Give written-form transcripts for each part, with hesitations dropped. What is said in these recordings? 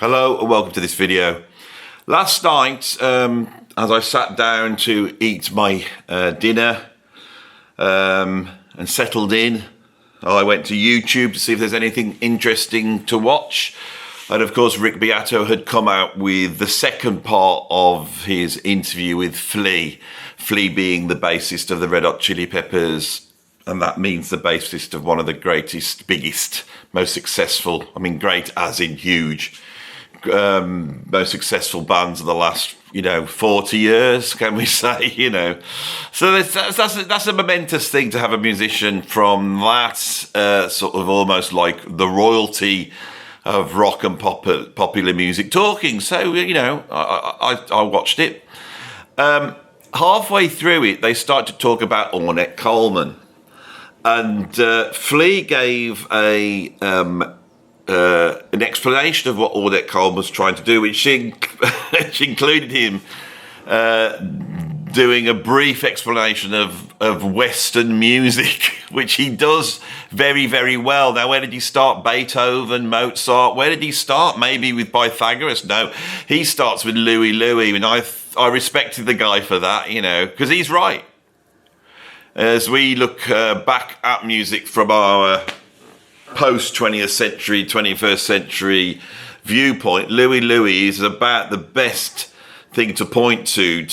Hello and welcome to this video. Last night, as I sat down to eat my dinner and settled in, I went to YouTube to see if there's anything interesting to watch. And of course, Rick Beato had come out with the second part of his interview with Flea. Flea being the bassist of the Red Hot Chili Peppers, and that means the bassist of one of the greatest, biggest, most successful, great as in huge, most successful bands of the last, 40 years, can we say, So that's a momentous thing to have a musician from that sort of almost like the royalty of rock and popular music talking. So, I watched it. Halfway through it, they start to talk about Ornette Coleman. And Flea gave an explanation of what Ornette Coleman was trying to do, which included him doing a brief explanation of Western music, which he does very, very well. Now, where did he start? Beethoven, Mozart? Where did he start? Maybe with Pythagoras? No, he starts with Louis Louis, and I respected the guy for that, because he's right. As we look back at music from our post-20th century, 21st century viewpoint, Louis Louis is about the best thing to point to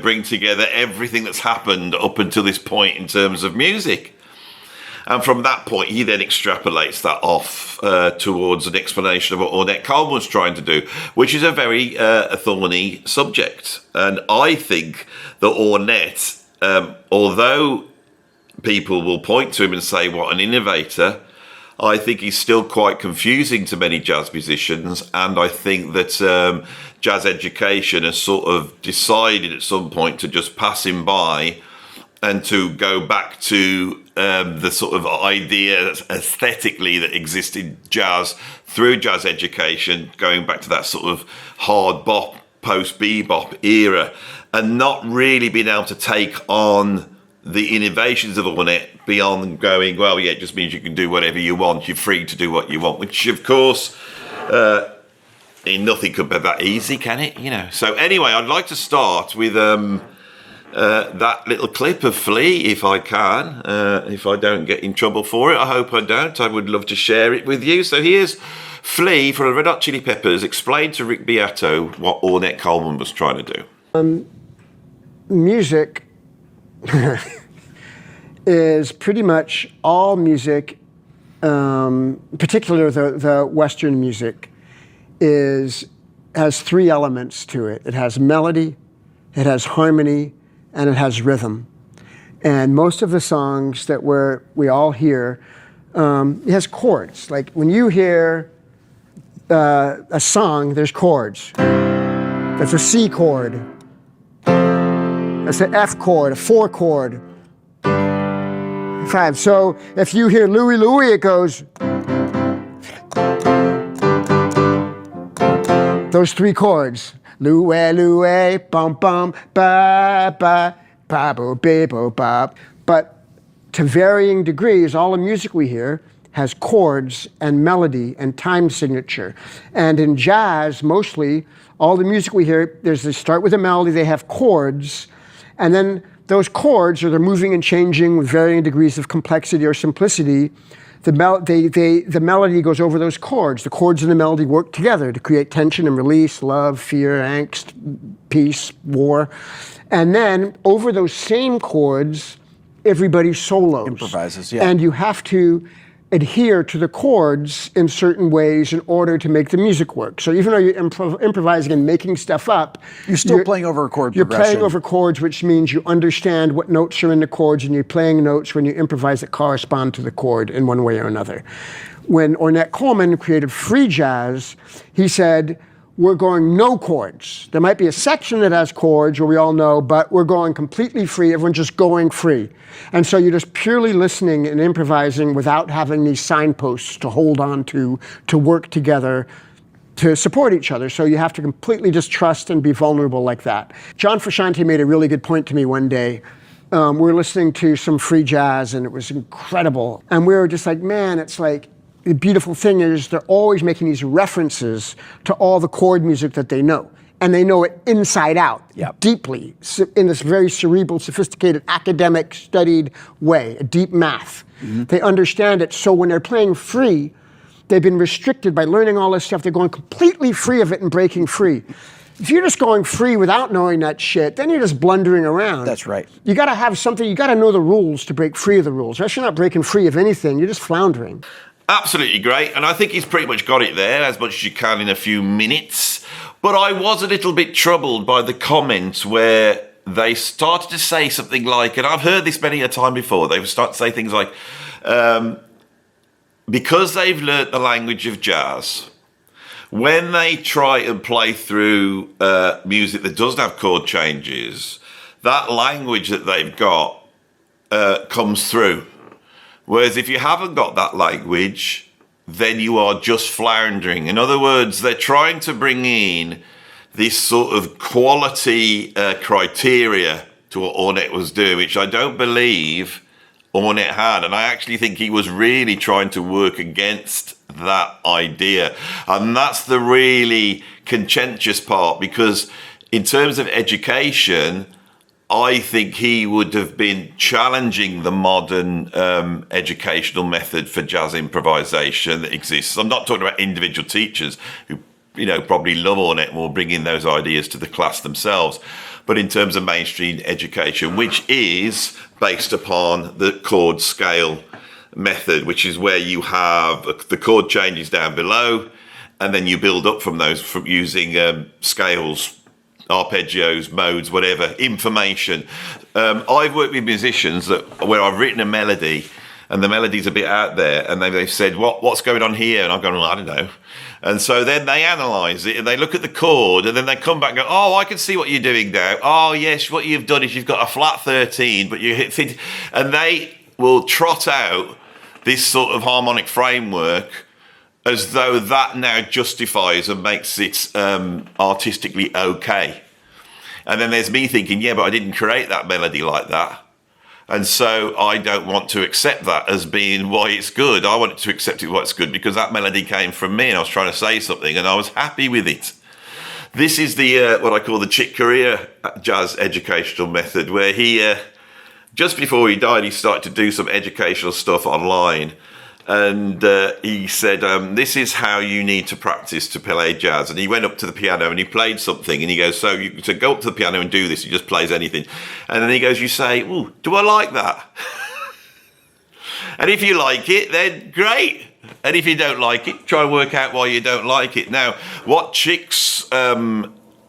bring together everything that's happened up until this point in terms of music. And from that point, he then extrapolates that off towards an explanation of what Ornette Coleman was trying to do, which is a very thorny subject. And I think that Ornette, although people will point to him and say, what an innovator, I think he's still quite confusing to many jazz musicians. And I think that jazz education has sort of decided at some point to just pass him by and to go back to the sort of idea aesthetically that exists in jazz through jazz education, going back to that sort of hard bop, post-bebop era, and not really being able to take on the innovations of Ornette beyond going, well, yeah, it just means you can do whatever you want. You're free to do what you want, which, of course, nothing could be that easy, can it? So anyway, I'd like to start with that little clip of Flea, if I can, if I don't get in trouble for it. I hope I don't. I would love to share it with you. So here's Flea from the Red Hot Chili Peppers explain to Rick Beato what Ornette Coleman was trying to do. Music is pretty much all music, particularly the Western music, has three elements to it. It has melody, it has harmony, and it has rhythm. And most of the songs that we all hear, it has chords. Like when you hear a song, there's chords. That's a C chord. That's an F chord, a 4 chord, 5. So if you hear Louis Louis, it goes. Those 3 chords. Louis Louis, bum bum, ba ba, ba bo be bo ba. But to varying degrees, all the music we hear has chords and melody and time signature. And in jazz, mostly, all the music we hear, they start with a melody, they have chords, and then those chords, they're moving and changing with varying degrees of complexity or simplicity. The melody goes over those chords. The chords and the melody work together to create tension and release, love, fear, angst, peace, war. And then over those same chords, everybody solos. Improvises, yeah. And you have to adhere to the chords in certain ways in order to make the music work. So even though you're improvising and making stuff up, you're still playing over a chord progression. You're playing over chords, which means you understand what notes are in the chords, and you're playing notes when you improvise that correspond to the chord in one way or another. When Ornette Coleman created free jazz, he said, we're going no chords. There might be a section that has chords, where we all know, but we're going completely free. Everyone's just going free. And so you're just purely listening and improvising without having these signposts to hold on to work together, to support each other. So you have to completely just trust and be vulnerable like that. John Frusciante made a really good point to me one day. We were listening to some free jazz, and it was incredible. And we were just like, man, it's like, the beautiful thing is they're always making these references to all the chord music that they know. And they know it inside out, deeply, in this very cerebral, sophisticated, academic, studied way, a deep math. They understand it, so when they're playing free, they've been restricted by learning all this stuff. They're going completely free of it and breaking free. If you're just going free without knowing that shit, then you're just blundering around. That's right. You got to have something, you got to know the rules to break free of the rules. Or else you're not breaking free of anything, you're just floundering. Absolutely great, and I think he's pretty much got it there, as much as you can in a few minutes. But I was a little bit troubled by the comments where they started to say something like, and I've heard this many a time before, they would start to say things like, because they've learnt the language of jazz, when they try and play through music that doesn't have chord changes, that language that they've got comes through. Whereas if you haven't got that language, then you are just floundering. In other words, they're trying to bring in this sort of quality criteria to what Ornette was doing, which I don't believe Ornette had. And I actually think he was really trying to work against that idea. And that's the really contentious part, because in terms of education, I think he would have been challenging the modern educational method for jazz improvisation that exists. I'm not talking about individual teachers who, probably love Ornette and will bring in those ideas to the class themselves, but in terms of mainstream education, which is based upon the chord scale method, which is where you have the chord changes down below, and then you build up from those from using scales, arpeggios, modes, whatever, information. I've worked with musicians where I've written a melody and the melody's a bit out there, and they've said, what's going on here? And I've gone, well, I don't know. And so then they analyse it and they look at the chord, and then they come back and go, oh, I can see what you're doing now. Oh, yes, what you've done is you've got a flat 13, but you hit, and they will trot out this sort of harmonic framework as though that now justifies and makes it artistically okay. And then there's me thinking, yeah, but I didn't create that melody like that. And so I don't want to accept that as being why it's good. I want to accept it why it's good because that melody came from me and I was trying to say something and I was happy with it. This is the what I call the Chick Corea jazz educational method, where he, just before he died, he started to do some educational stuff online. And he said, this is how you need to practice to play jazz. And he went up to the piano and he played something. And he goes, so you to go up to the piano and do this. He just plays anything. And then he goes, you say, ooh, do I like that? And if you like it, then great. And if you don't like it, try and work out why you don't like it. Now, what Chick's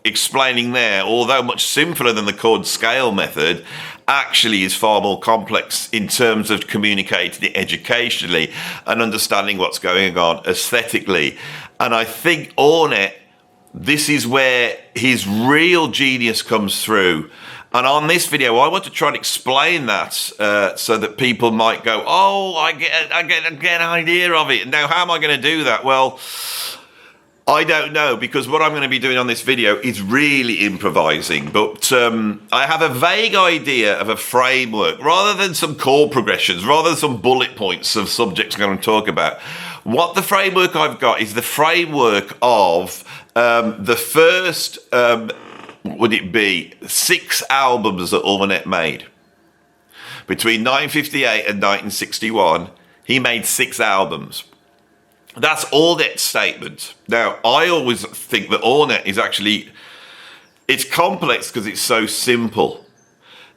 explaining there, although much simpler than the chord scale method, actually is far more complex in terms of communicating it educationally and understanding what's going on aesthetically. And I think Ornette, this is where his real genius comes through. And on this video, I want to try and explain that so that people might go, oh, I get an idea of it. Now, how am I going to do that? Well, I don't know, because what I'm going to be doing on this video is really improvising, but I have a vague idea of a framework rather than some chord progressions, rather than some bullet points of subjects I'm going to talk about. What the framework I've got is the framework of the first, would it be 6 albums that Ornette made. Between 1958 and 1961, he made 6 albums. That's Ornette's statement. Now, I always think that Ornette is actually, it's complex because it's so simple.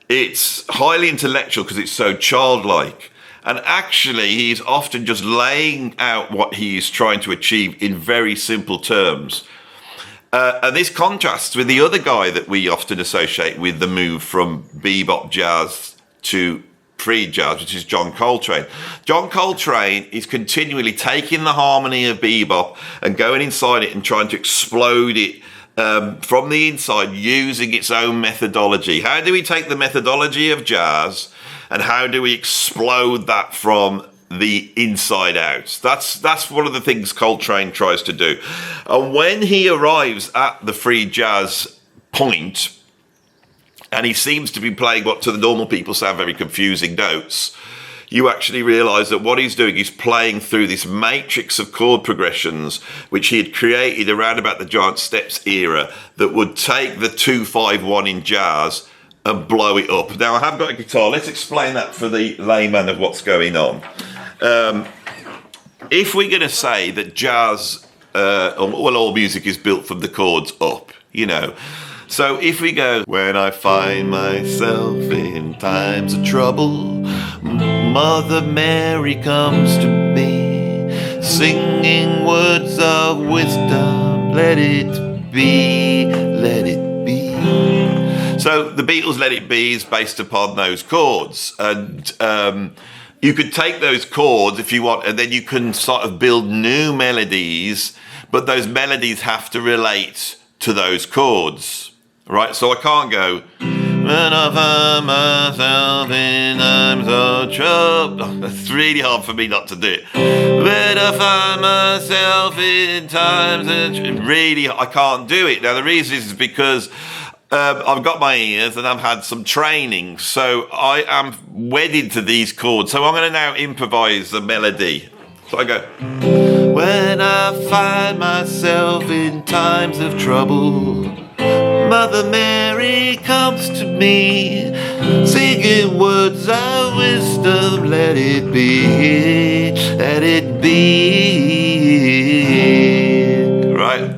It's highly intellectual because it's so childlike. And actually, he's often just laying out what he's trying to achieve in very simple terms. And this contrasts with the other guy that we often associate with the move from bebop jazz to free jazz, which is John Coltrane. John Coltrane is continually taking the harmony of bebop and going inside it and trying to explode it from the inside using its own methodology. How do we take the methodology of jazz and how do we explode that from the inside out? That's one of the things Coltrane tries to do. And when he arrives at the free jazz point, and he seems to be playing what to the normal people sound very confusing notes, you actually realise that what he's doing is playing through this matrix of chord progressions which he had created around about the Giant Steps era that would take the 2-5-1 in jazz and blow it up. Now, I have got a guitar. Let's explain that for the layman of what's going on. If we're going to say that jazz, all music is built from the chords up, you know. So if we go, when I find myself in times of trouble, Mother Mary comes to me, singing words of wisdom, let it be, let it be. So the Beatles' Let It Be is based upon those chords. And you could take those chords if you want, and then you can sort of build new melodies, but those melodies have to relate to those chords. Right, so I can't go, when I find myself in times of trouble. It's really hard for me not to do it. When I find myself in times of trouble. Really, I can't do it. Now, the reason is because I've got my ears and I've had some training. So I am wedded to these chords. So I'm going to now improvise the melody. So I go, when I find myself in times of trouble, Mother Mary comes to me, singing words of wisdom, let it be, let it be. Right.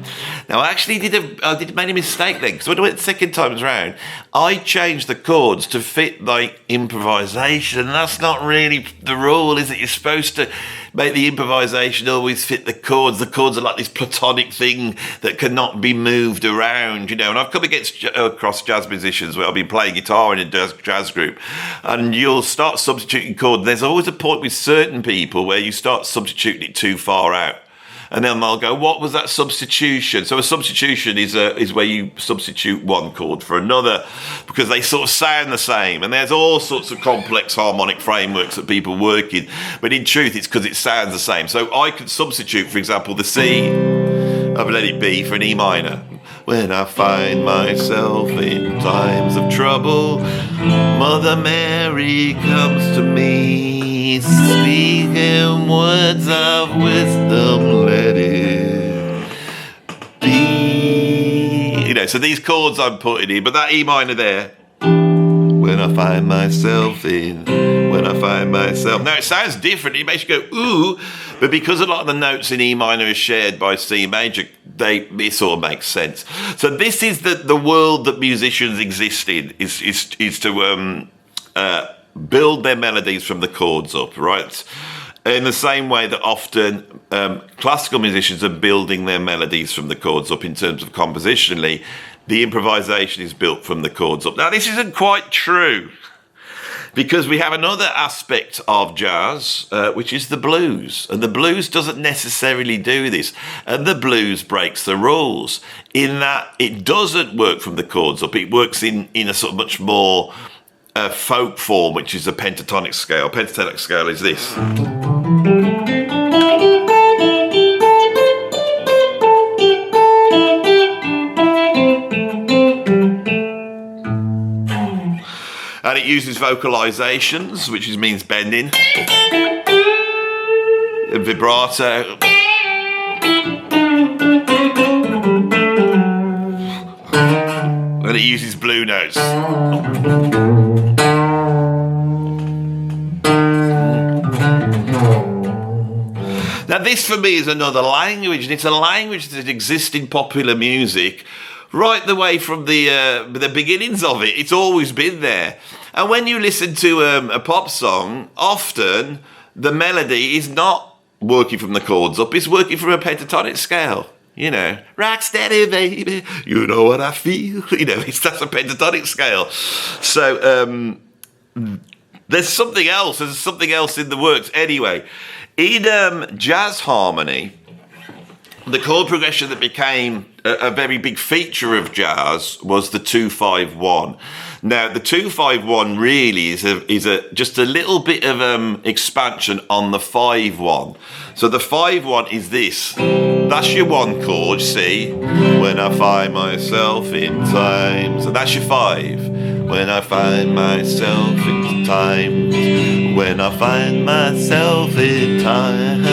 Now, I actually did made a mistake then, because when I went the second time round, I changed the chords to fit like improvisation. That's not really the rule, is it? You're supposed to make the improvisation always fit the chords. The chords are like this platonic thing that cannot be moved around, you know. And I've come across jazz musicians where I've been playing guitar in a jazz group, and you'll start substituting chords. There's always a point with certain people where you start substituting it too far out. And then they'll go, what was that substitution? So a substitution is where you substitute one chord for another because they sort of sound the same. And there's all sorts of complex harmonic frameworks that people work in. But in truth, it's because it sounds the same. So I could substitute, for example, the C of Let It Be for an E minor. When I find myself in times of trouble, Mother Mary comes to me, speaking words of wisdom, let it be. You know, so these chords I'm putting in, but that E minor there, when I find myself in, when I find myself. Now it sounds different, it makes you go, ooh, but because a lot of the notes in E minor are shared by C major, it sort of makes sense. So this is the world that musicians exist in, is to build their melodies from the chords up, right? In the same way that often classical musicians are building their melodies from the chords up in terms of compositionally, the improvisation is built from the chords up. Now, this isn't quite true because we have another aspect of jazz, which is the blues. And the blues doesn't necessarily do this. And the blues breaks the rules in that it doesn't work from the chords up. It works in a sort of much more folk form, which is a pentatonic scale. Pentatonic scale is this. And it uses vocalizations, which means bending, and vibrato. And it uses blue notes. Now this for me is another language, and it's a language that exists in popular music right the way from the beginnings of it. It's always been there. And when you listen to a pop song, often the melody is not working from the chords up, it's working from a pentatonic scale. You know, rock steady, baby, you know what I feel. You know, that's a pentatonic scale. So there's something else in the works. Anyway, in jazz harmony, the chord progression that became a very big feature of jazz was the 2-5-1. Now, the 2-5-1 really is just a little bit of expansion on the 5-1. So the 5-1 is this. That's your one chord, C. When I find myself in time. So that's your 5. When I find myself in times When I find myself in time,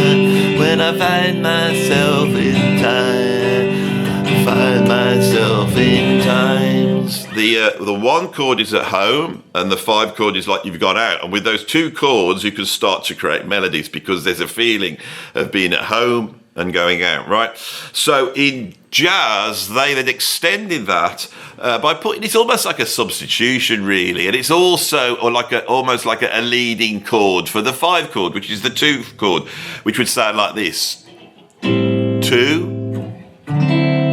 when I find myself in time, find myself in times. The one chord is at home, and the 5 chord is like you've gone out. And with those 2 chords, you can start to create melodies because there's a feeling of being at home and going out, right? So in jazz, they then extended that by putting, it's almost like a substitution, really, and it's also almost like a leading chord for the 5 chord, which is the 2 chord, which would sound like this: 2,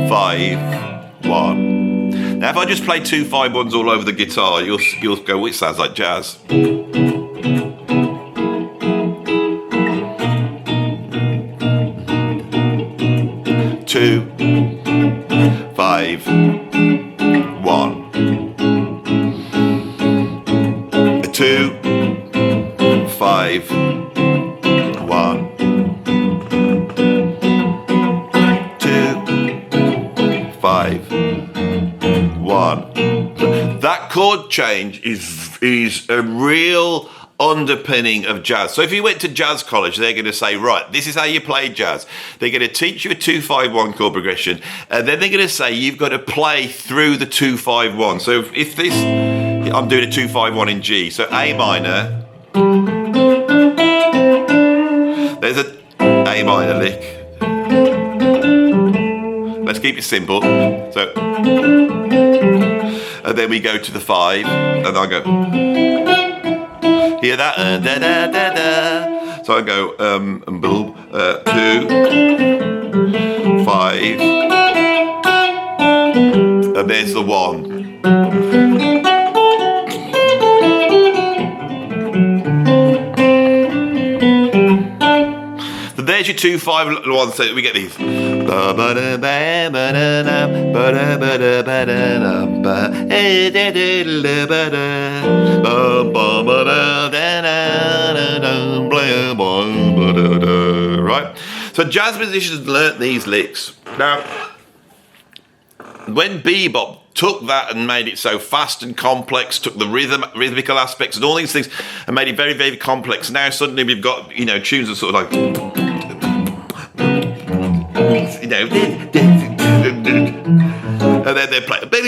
5, 1. Now, if I just play 2 5-1s all over the guitar, you'll go, well, it sounds like jazz. 2, 5, 1. 2, 5, 1. 2, 5, 1. That chord change is a real underpinning of jazz. So if you went to jazz college, they're going to say, right, this is how you play jazz. They're going to teach you a 2-5-1 chord progression, and then they're going to say you've got to play through the 2-5-1. So if this, I'm doing a 2-5-1 in G, so A minor, there's a A minor lick. Let's keep it simple. So, and then we go to the 5, and I go, hear that? Da, da, da, da. So I go, 2, 5, and there's the 1. So there's your 2, 5, 1. So we get these. Right? So jazz musicians learnt these licks. Now, when bebop took that and made it so fast and complex, took the rhythmical aspects and all these things and made it very, very complex, now suddenly we've got, tunes that sort of like, and then they're playing, and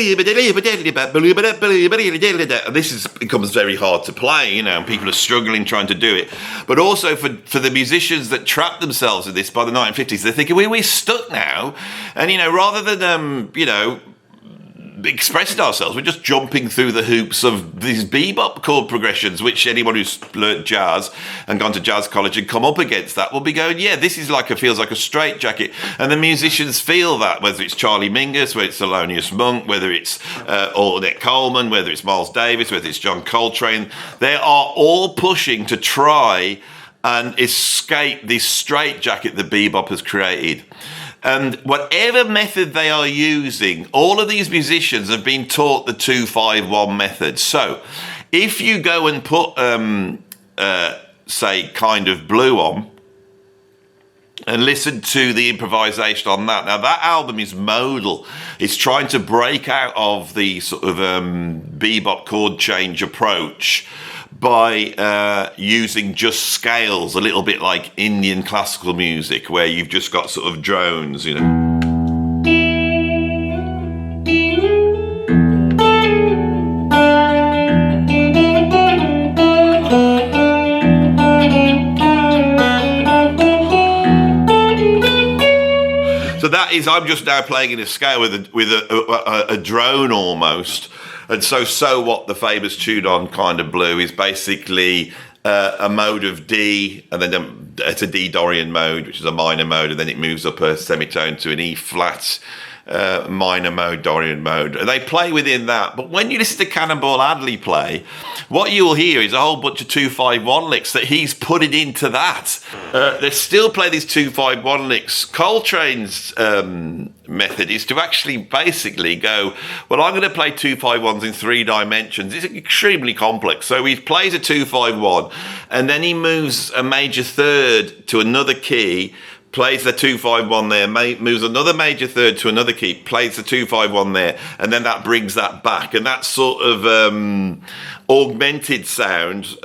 this becomes very hard to play, and people are struggling trying to do it. But also for the musicians that trapped themselves in this by the 1950s, they're thinking, we're stuck now, and rather than expressing ourselves, we're just jumping through the hoops of these bebop chord progressions, which anyone who's learnt jazz and gone to jazz college and come up against that will be going, yeah, this is feels like a straitjacket. And the musicians feel that, whether it's Charlie Mingus, whether it's Thelonious Monk, whether it's Ornette Coleman, whether it's Miles Davis, whether it's John Coltrane, they are all pushing to try and escape this straitjacket that bebop has created. And whatever method they are using, all of these musicians have been taught the 2-5-1 method. So if you go and put, say, Kind of Blue on and listen to the improvisation on that. Now, that album is modal. It's trying to break out of the sort of bebop chord change approach by using just scales, a little bit like Indian classical music, where you've just got sort of drones, So that is, I'm just now playing in a scale with a drone almost. And so what the famous tune on Kind of Blue is basically a mode of D, and then it's a D Dorian mode, which is a minor mode, and then it moves up a semitone to an E flat minor mode, Dorian mode. And they play within that. But when you listen to Cannonball Adderley play, what you'll hear is a whole bunch of 2-5-1 licks that he's putting into that. They still play these 2-5-1 licks. Coltrane's method is to actually basically go, well, I'm going to play 2-5-1s in 3 dimensions. It's extremely complex. So he plays a 2-5-1, and then he moves a major third to another key, plays the 2-5-1 there, moves another major third to another key, plays the 2-5-1 there, and then that brings that back. And that sort of augmented sound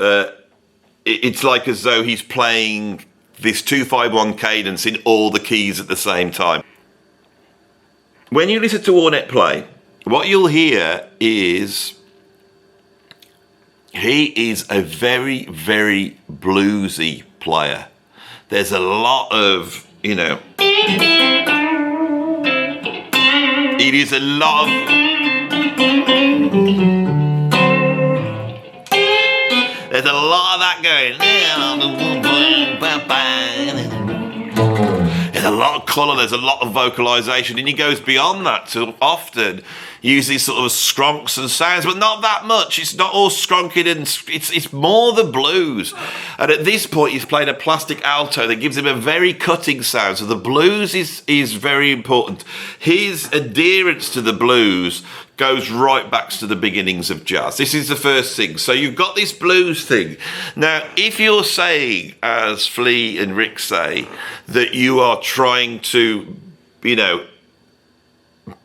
it's like as though he's playing this 2-5-1 cadence in all the keys at the same time. When you listen to Ornette play, what you'll hear is he is a very, very bluesy player. There's a lot of, it is a lot of, there's a lot of that going. There's a lot of colour, there's a lot of vocalisation, and he goes beyond that to often use these sort of skronks and sounds, but not that much. It's not all skronking, and it's more the blues. And at this point, he's playing a plastic alto that gives him a very cutting sound. So the blues is very important. His adherence to the blues goes right back to the beginnings of jazz. This is the first thing. So you've got this blues thing. Now, if you're saying, as Flea and Rick say, that you are trying to,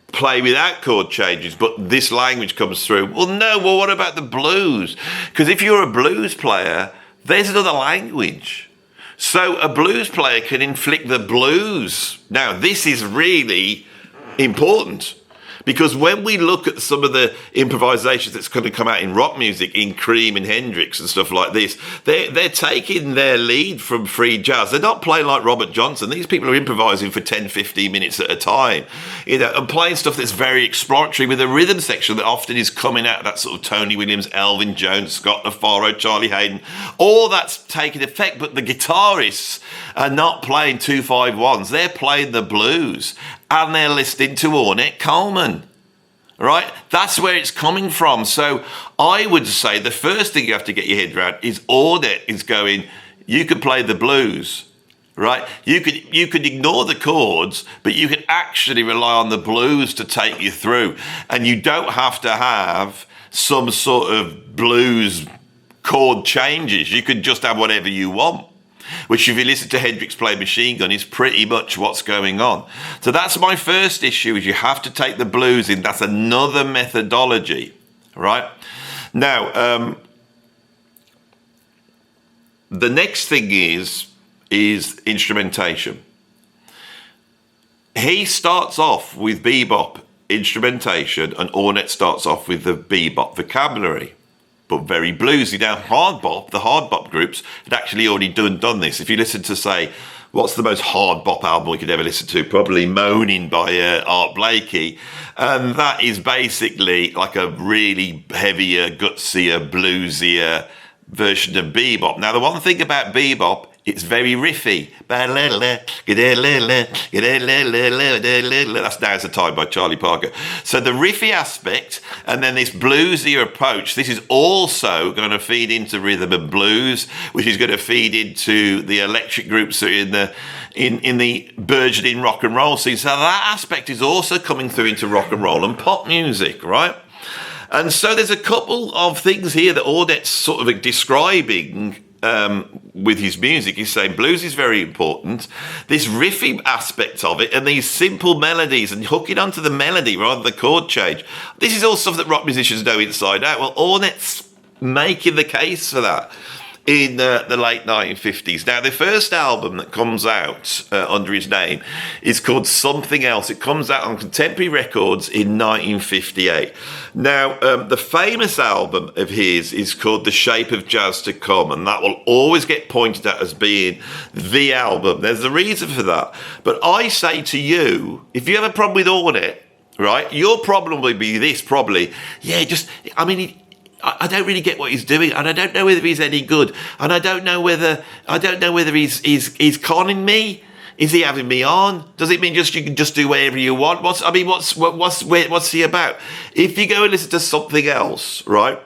play without chord changes, but this language comes through, well, what about the blues? Because if you're a blues player, there's another language. So a blues player can inflict the blues. Now, this is really important. Because when we look at some of the improvisations that's going to come out in rock music, in Cream and Hendrix and stuff like this, they're taking their lead from free jazz. They're not playing like Robert Johnson. These people are improvising for 10, 15 minutes at a time, and playing stuff that's very exploratory with a rhythm section that often is coming out of that sort of Tony Williams, Elvin Jones, Scott LaFaro, Charlie Hayden. All that's taking effect, but the guitarists are not playing 2-5-1s. They're playing the blues. And they're listening to Ornette Coleman, right? That's where it's coming from. So I would say the first thing you have to get your head around is Ornette is going, you could play the blues, right? You could ignore the chords, but you can actually rely on the blues to take you through. And you don't have to have some sort of blues chord changes. You could just have whatever you want, which if you listen to Hendrix play Machine Gun is pretty much what's going on. So that's my first issue, is you have to take the blues in. That's another methodology, right? Now, the next thing is instrumentation. He starts off with bebop instrumentation and Ornette starts off with the bebop vocabulary, but very bluesy. Now, the hard bop groups had actually already done this. If you listen to, say, what's the most hard bop album we could ever listen to? Probably Moaning by Art Blakey. And that is basically like a really heavier, gutsier, bluesier version of bebop. Now, the one thing about bebop, it's very riffy. That's Now's the Time by Charlie Parker. So the riffy aspect and then this bluesier approach, this is also going to feed into rhythm and blues, which is going to feed into the electric groups that are in the burgeoning rock and roll scene. So that aspect is also coming through into rock and roll and pop music, right? And so there's a couple of things here that Ornette's sort of describing with his music. He's saying blues is very important, this riffy aspect of it, and these simple melodies and hooking onto the melody rather than the chord change. This is all stuff that rock musicians know inside out. Well, Ornette's making the case for that in the late 1950s. Now, the first album that comes out under his name is called Something Else. It comes out on Contemporary Records in 1958. Now, the famous album of his is called The Shape of Jazz to Come, and that will always get pointed at as being the album. There's a reason for that. But I say to you, if you have a problem with Ornette, right, your problem will be this probably. I don't really get what he's doing, and I don't know whether he's any good, and I don't know whether he's conning me. Is he having me on? Does it mean you can just do whatever you want? What's he about? If you go and listen to Something Else, right?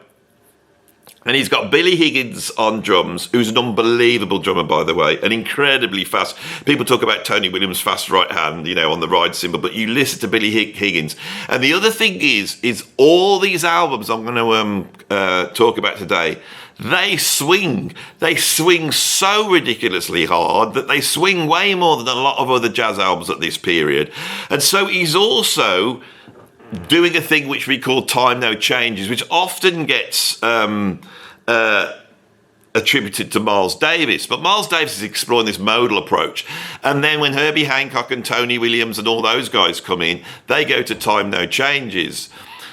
And he's got Billy Higgins on drums, who's an unbelievable drummer, by the way, and incredibly fast. People talk about Tony Williams' fast right hand, on the ride cymbal, but you listen to Billy Higgins. And the other thing is all these albums I'm going to talk about today, they swing so ridiculously hard that they swing way more than a lot of other jazz albums at this period. And so he's also doing a thing which we call Time No Changes, which often gets a attributed to Miles Davis. But Miles Davis is exploring this modal approach. And then when Herbie Hancock and Tony Williams and all those guys come in, they go to Time No Changes.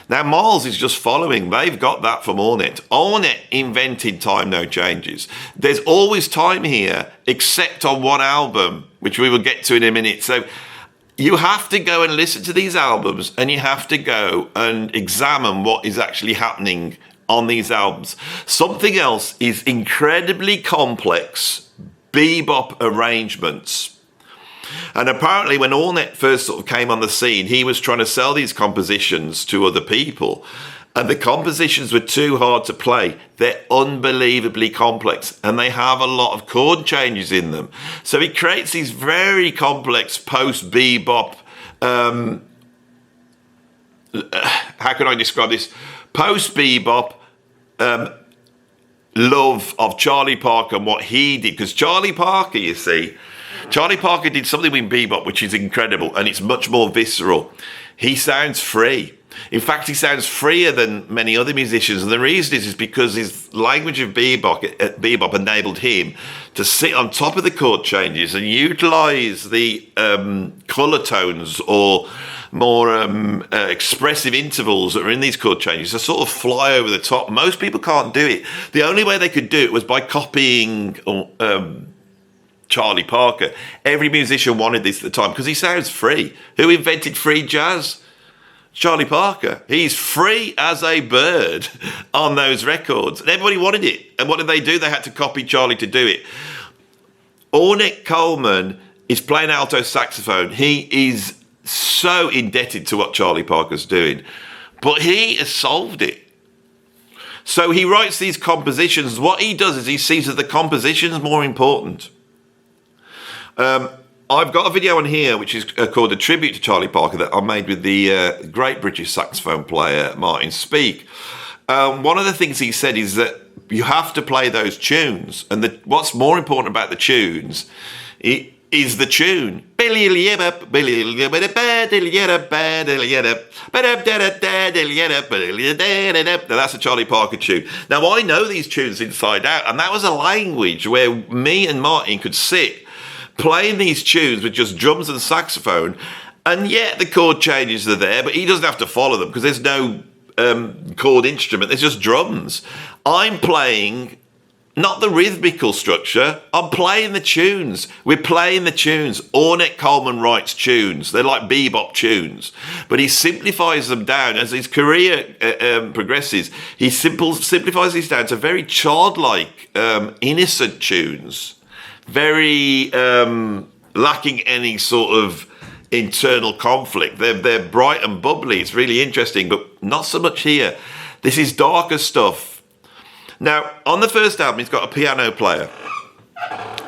Now, Miles is just following. They've got that from Ornette. Ornette invented Time No Changes. There's always time here, except on one album, which we will get to in a minute. So you have to go and listen to these albums, and you have to go and examine what is actually happening on these albums. Something else is incredibly complex bebop arrangements. And apparently when Ornette first sort of came on the scene, he was trying to sell these compositions to other people. And the compositions were too hard to play. They're unbelievably complex, and they have a lot of chord changes in them. So he creates these very complex post-bebop, how can I describe this? Post-bebop love of Charlie Parker and what he did. Because Charlie Parker, you see, Charlie Parker did something with bebop which is incredible, and it's much more visceral. He sounds free. In fact, he sounds freer than many other musicians, and the reason is because his language of bebop enabled him to sit on top of the chord changes and utilize the color tones or more expressive intervals that are in these chord changes to sort of fly over the top. Most people can't do it. The only way they could do it was by copying Charlie Parker. Every musician wanted this at the time because he sounds free. Who invented free jazz? Charlie Parker. He's free as a bird on those records. And everybody wanted it. And what did they do? They had to copy Charlie to do it. Ornette Coleman is playing alto saxophone. He is so indebted to what Charlie Parker's doing. But he has solved it. So he writes these compositions. What he does is he sees that the composition is more important. I've got a video on here which is called A Tribute to Charlie Parker that I made with the great British saxophone player Martin Speake. One of the things he said is that you have to play those tunes, and what's more important about the tunes is the tune. Now, that's a Charlie Parker tune. Now, I know these tunes inside out, and that was a language where me and Martin could sit playing these tunes with just drums and saxophone, and yet the chord changes are there, but he doesn't have to follow them because there's no chord instrument, there's just drums. I'm playing not the rhythmical structure, I'm playing the tunes. We're playing the tunes. Ornette Coleman writes tunes. They're like bebop tunes, but he simplifies them down. As his career progresses, he simplifies these down to very childlike, innocent tunes. Very lacking any sort of internal conflict. They're bright and bubbly. It's really interesting, but not so much here. This is darker stuff. Now, on the first album, he's got a piano player.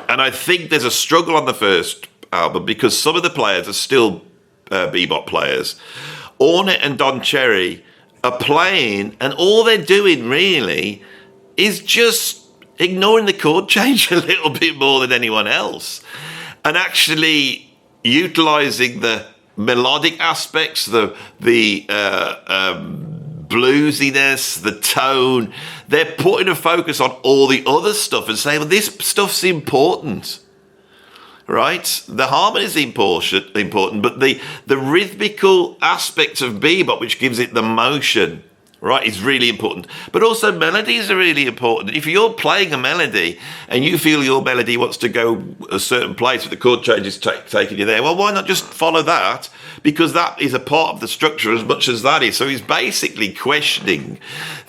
And I think there's a struggle on the first album because some of the players are still bebop players. Ornette and Don Cherry are playing, and all they're doing really is just ignoring the chord change a little bit more than anyone else, and actually utilizing the melodic aspects, the bluesiness, the tone. They're putting a focus on all the other stuff and saying, well, this stuff's important, right? The harmony is important, but the rhythmical aspect of bebop, which gives it the motion, right, is really important. But also melodies are really important. If you're playing a melody and you feel your melody wants to go a certain place with the chord changes taking you there, well, why not just follow that? Because that is a part of the structure as much as that is. So he's basically questioning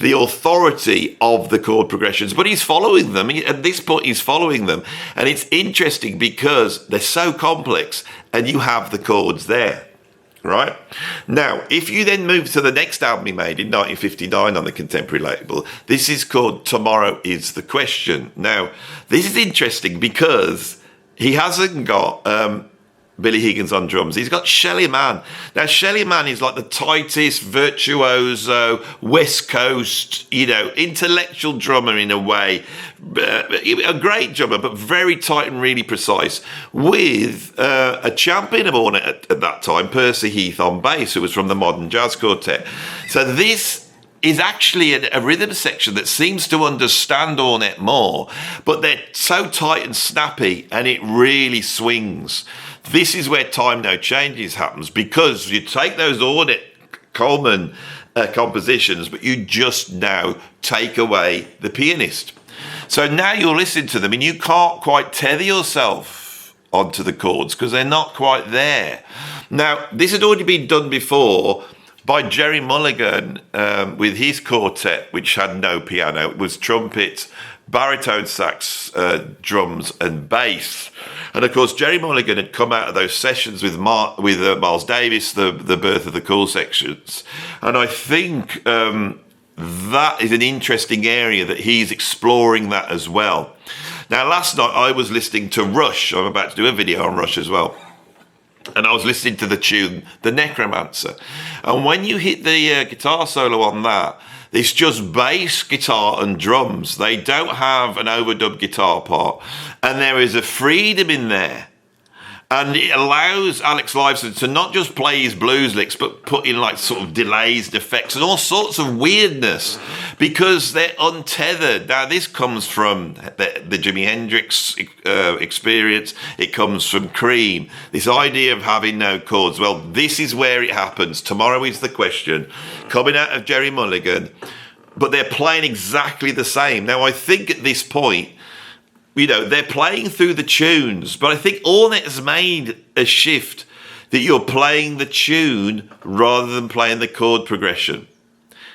the authority of the chord progressions, but he's following them. At this point, he's following them. And it's interesting because they're so complex and you have the chords there. Right? Now, if you then move to the next album he made in 1959 on the Contemporary label, this is called Tomorrow Is the Question. Now, this is interesting because he hasn't got Billy Higgins on drums. He's got Shelly Manne. Now, Shelly Manne is like the tightest, virtuoso, West Coast, intellectual drummer in a way. A great drummer, but very tight and really precise, with a champion of Ornette at that time, Percy Heath on bass, who was from the Modern Jazz Quartet. So this is actually a rhythm section that seems to understand Ornette more, but they're so tight and snappy, and it really swings. This is where Time No Changes happens, because you take those Ornette Coleman compositions, but you just now take away the pianist. So now you're listening to them and you can't quite tether yourself onto the chords because they're not quite there. Now, this had already been done before by Jerry Mulligan with his quartet, which had no piano. It was trumpet, baritone sax, drums and bass. And of course, Jerry Mulligan had come out of those sessions with Miles Davis, the Birth of the Cool sections. And I think that is an interesting area that he's exploring that as well. Now, last night I was listening to Rush. I'm about to do a video on Rush as well. And I was listening to the tune, The Necromancer. And when you hit the guitar solo on that, it's just bass, guitar and drums. They don't have an overdubbed guitar part. And there is a freedom in there. And it allows Alex Lifeson to not just play his blues licks, but put in like sort of delays, effects, and all sorts of weirdness because they're untethered. Now, this comes from the Jimi Hendrix experience. It comes from Cream. This idea of having no chords. Well, this is where it happens. Tomorrow is the question. Coming out of Jerry Mulligan, but they're playing exactly the same. Now, I think at this point, you know, they're playing through the tunes, but I think Ornette has made a shift that you're playing the tune rather than playing the chord progression.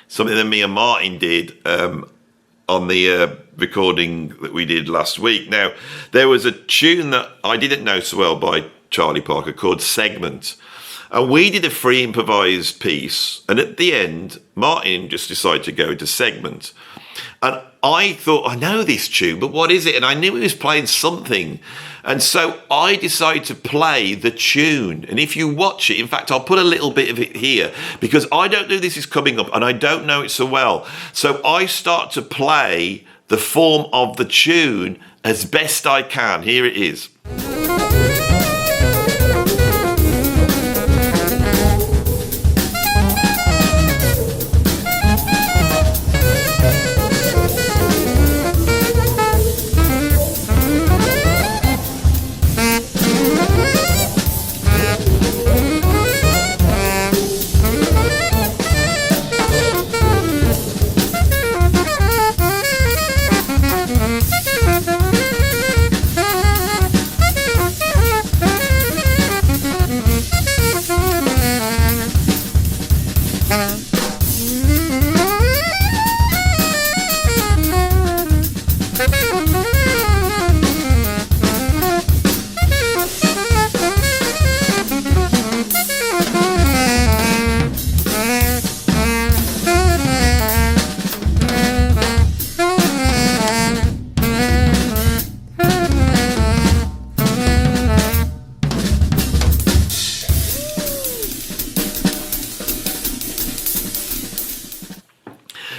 Something that me and Martin did on the recording that we did last week. Now, there was a tune that I didn't know so well by Charlie Parker called Segment. And we did a free improvised piece. And at the end, Martin just decided to go into Segment. And I thought, I know this tune, but what is it? And I knew he was playing something. And so I decided to play the tune. And if you watch it, in fact, I'll put a little bit of it here because I don't know this is coming up and I don't know it so well. So I start to play the form of the tune as best I can. Here it is.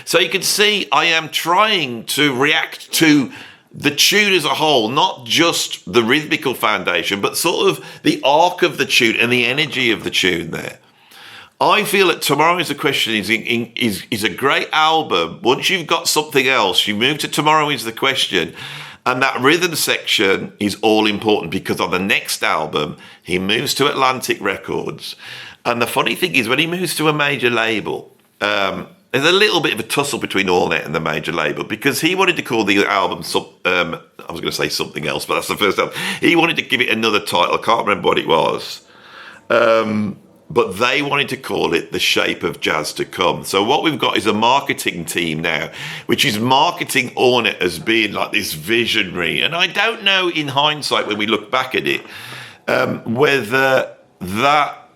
So you can see I am trying to react to the tune as a whole, not just the rhythmical foundation, but sort of the arc of the tune and the energy of the tune there. I feel that Tomorrow is the Question is a great album. Once you've got something else, you move to Tomorrow is the Question. And that rhythm section is all important because on the next album, he moves to Atlantic Records. And the funny thing is when he moves to a major label, there's a little bit of a tussle between Ornette and the major label because he wanted to call the album, I was going to say something else, but that's the first album. He wanted to give it another title. I can't remember what it was. But they wanted to call it The Shape of Jazz to Come. So what we've got is a marketing team now, which is marketing Ornette as being like this visionary. And I don't know in hindsight, when we look back at it, whether that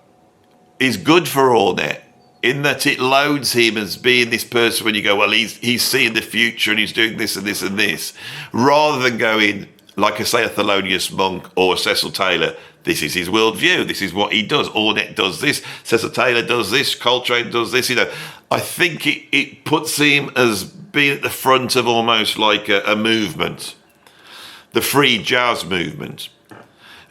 is good for Ornette, in that it loads him as being this person when you go, well, he's seeing the future and he's doing this and this and this, rather than going, like I say, a Thelonious Monk or a Cecil Taylor, this is his worldview, this is what he does. Ornette does this, Cecil Taylor does this, Coltrane does this, you know. I think it puts him as being at the front of almost like a movement, the free jazz movement.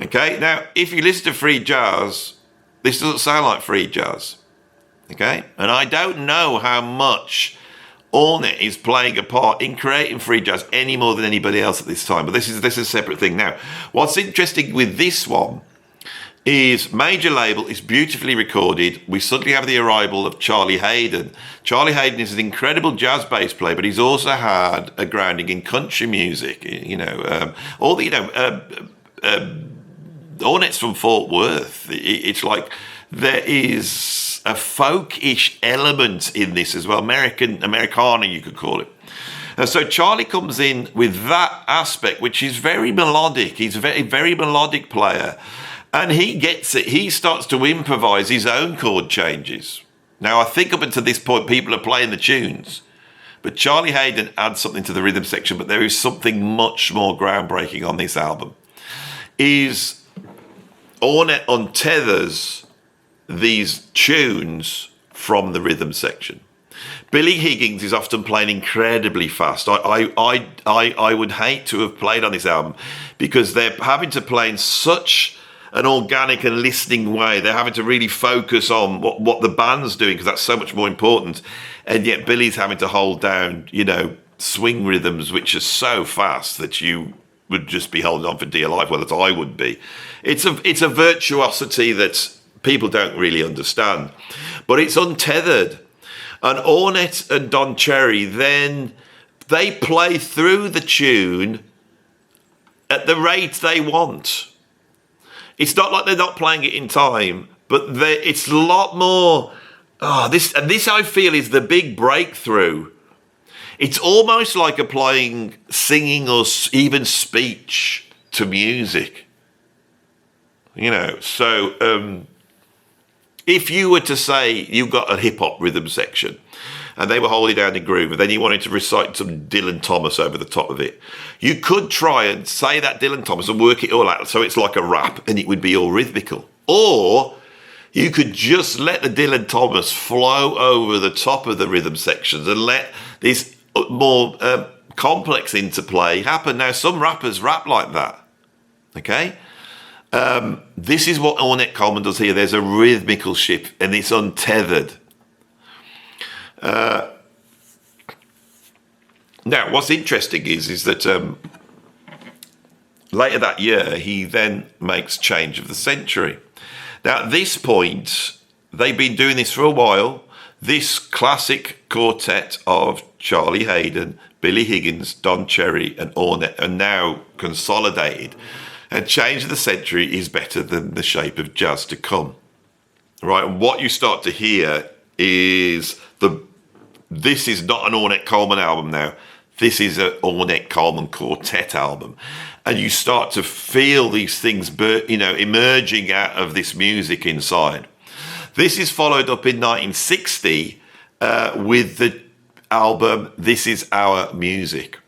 Okay, now, if you listen to free jazz, this doesn't sound like free jazz. Okay? And I don't know how much Ornette is playing a part in creating free jazz any more than anybody else at this time. But this is a separate thing. Now, what's interesting with this one is major label is beautifully recorded. We suddenly have the arrival of Charlie Hayden. Charlie Hayden is an incredible jazz bass player, but he's also had a grounding in country music. Ornette's from Fort Worth. It's like there is a folkish element in this as well, Americana you could call it. And so Charlie comes in with that aspect, which is very melodic. He's a very, very melodic player. And he gets it. He starts to improvise his own chord changes. Now, I think up until this point, people are playing the tunes. But Charlie Hayden adds something to the rhythm section, but there is something much more groundbreaking on this album. Is Ornette untethers these tunes from the rhythm section. Billy Higgins is often playing incredibly fast. I would hate to have played on this album because they're having to play in such an organic and listening way. They're having to really focus on what the band's doing because that's so much more important. And yet Billy's having to hold down, swing rhythms which are so fast that you would just be holding on for dear life, well, that I would be. It's a virtuosity that people don't really understand. But it's untethered. And Ornette and Don Cherry, then they play through the tune at the rate they want. It's not like they're not playing it in time, but it's a lot more. This I feel is the big breakthrough. It's almost like applying singing or even speech to music. So if you were to say you've got a hip hop rhythm section and they were holding down the groove and then you wanted to recite some Dylan Thomas over the top of it, you could try and say that Dylan Thomas and work it all out so it's like a rap and it would be all rhythmical. Or you could just let the Dylan Thomas flow over the top of the rhythm sections and let this more complex interplay happen. Now, some rappers rap like that, okay? This is what Ornette Coleman does here. There's a rhythmical shift and it's untethered. Now, what's interesting is that later that year, he then makes Change of the Century. Now, at this point, they've been doing this for a while. This classic quartet of Charlie Hayden, Billy Higgins, Don Cherry, and Ornette are now consolidated. And Change of the Century is better than The Shape of Jazz to Come. Right? And what you start to hear is this is not an Ornette Coleman album now. This is an Ornette Coleman quartet album. And you start to feel these things, emerging out of this music inside. This is followed up in 1960 with the album This Is Our Music.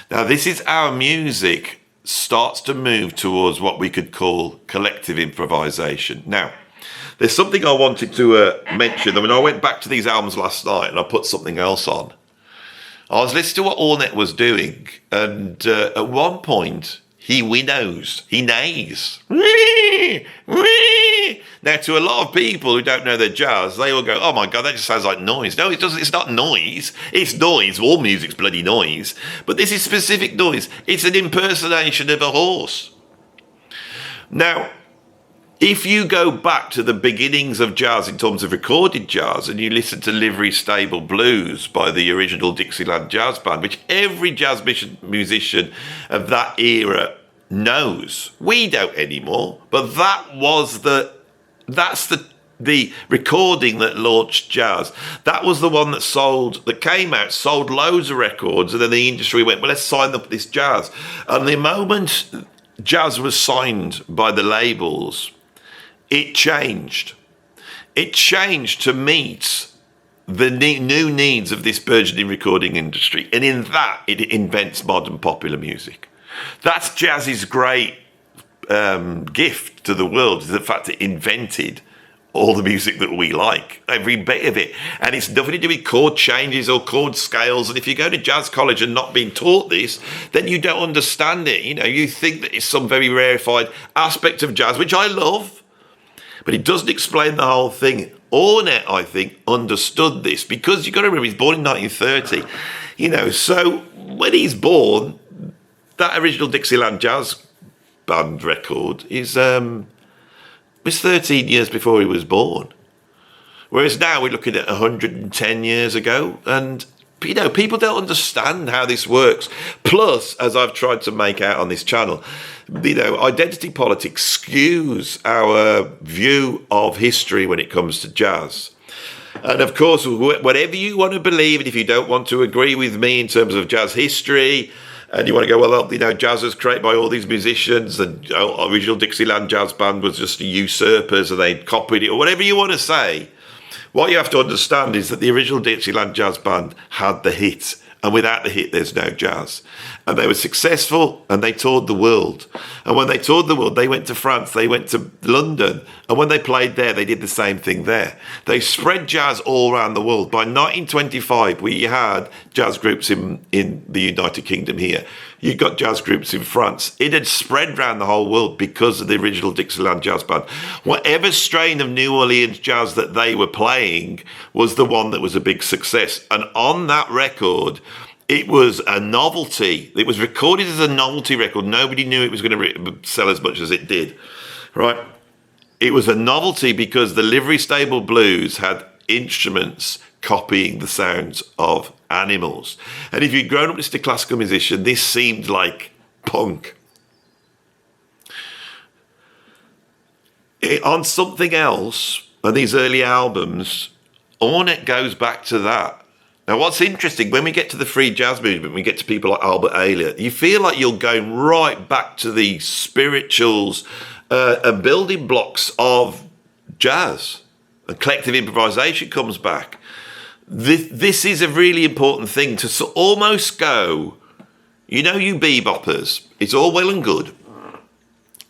Now, This Is Our Music starts to move towards what we could call collective improvisation. Now, there's something I wanted to mention. I went back to these albums last night and I put something else on. I was listening to what Ornette was doing, and at one point, he winnows, he neighs. Now, to a lot of people who don't know their jazz, they will go, oh my God, that just sounds like noise. No, it doesn't. It's not noise. It's noise. All music's bloody noise. But this is specific noise. It's an impersonation of a horse. Now, if you go back to the beginnings of jazz in terms of recorded jazz and you listen to Livery Stable Blues by the original Dixieland Jazz Band, which every jazz musician of that era knows. We don't anymore, but that's the recording that launched jazz. That was the one that came out, sold loads of records, and then the industry went, well, let's sign up this jazz. And the moment jazz was signed by the labels, it changed. It changed to meet the new needs of this burgeoning recording industry. And in that, it invents modern popular music. That's jazz's great gift to the world, is the fact it invented all the music that we like, every bit of it. And it's nothing to do with chord changes or chord scales. And if you go to jazz college and not being taught this, then you don't understand it. You think that it's some very rarefied aspect of jazz, which I love. But it doesn't explain the whole thing. Ornette, I think, understood this because you've got to remember he's born in 1930. You know, so when he's born, that original Dixieland Jazz Band record is was 13 years before he was born. Whereas now we're looking at 110 years ago, and you know, people don't understand how this works. Plus, as I've tried to make out on this channel, you know, identity politics skews our view of history when it comes to jazz. And of course, whatever you want to believe, and if you don't want to agree with me in terms of jazz history, and you want to go, well, you know, jazz was created by all these musicians, and original Dixieland Jazz Band was just usurpers and they copied it, or whatever you want to say, what you have to understand is that the original Dixieland Jazz Band had the hit, and without the hit, there's no jazz. And they were successful, and they toured the world. And when they toured the world, they went to France, they went to London, and when they played there, they did the same thing there. They spread jazz all around the world. By 1925, we had jazz groups in the United Kingdom here. You got jazz groups in France. It had spread around the whole world because of the original Dixieland Jazz Band. Whatever strain of New Orleans jazz that they were playing was the one that was a big success. And on that record, it was a novelty. It was recorded as a novelty record. Nobody knew it was going to sell as much as it did, right? It was a novelty because the livery stable blues had instruments copying the sounds of animals. And if you'd grown up listening to classical musician, this seemed like punk. On Something Else, on these early albums, Ornette goes back to that. Now, what's interesting, when we get to the free jazz movement, we get to people like Albert Ayler, you feel like you're going right back to the spirituals and building blocks of jazz. And collective improvisation comes back. This is a really important thing to almost go, you know, you beboppers, it's all well and good,